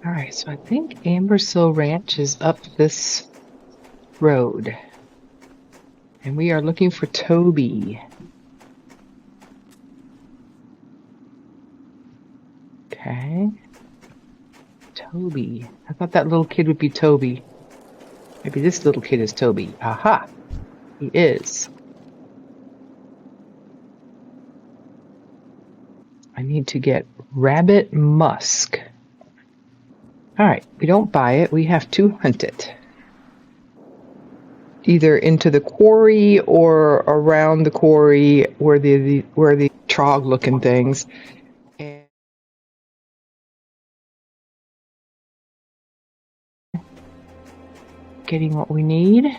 Alright, so I think Ambersill Ranch is up this road. And we are looking for Toby. Okay. Toby. I thought that little kid would be Toby. Maybe this little kid is Toby. Aha! He is. I need to get rabbit musk. Alright, we don't buy it, we have to hunt it. Either into the quarry or around the quarry where the trog looking things. And getting what we need.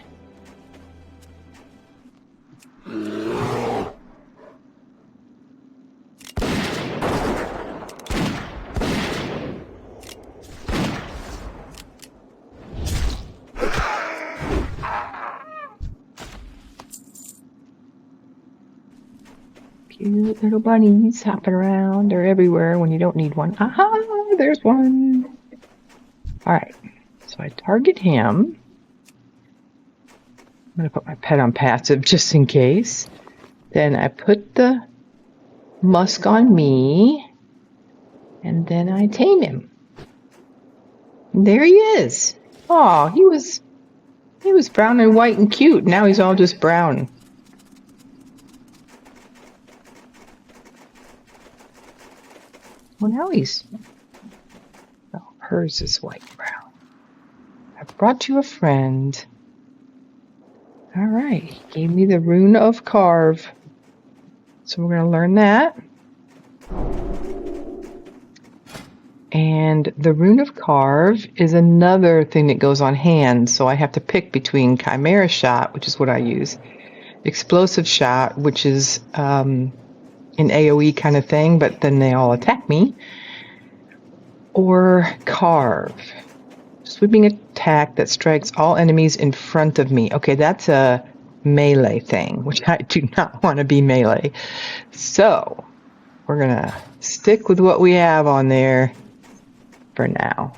Cute little bunnies hopping around. They're everywhere when you don't need one. Aha! There's one! Alright, so I target him. I'm going to put my pet on passive just in case. Then I put the musk on me. And then I tame him. And there he is! Aw, he was brown and white and cute. Now he's all just brown. Well, now he's... Oh, hers is white and brown. I've brought you a friend. Alright, he gave me the Rune of Carve. So we're going to learn that. And the Rune of Carve is another thing that goes on hands. So I have to pick between Chimera Shot, which is what I use. Explosive Shot, which is... an AoE kind of thing, but then they all attack me. Or Carve. Sweeping attack that strikes all enemies in front of me. Okay, that's a melee thing, which I do not want to be melee. So, we're going to stick with what we have on there for now.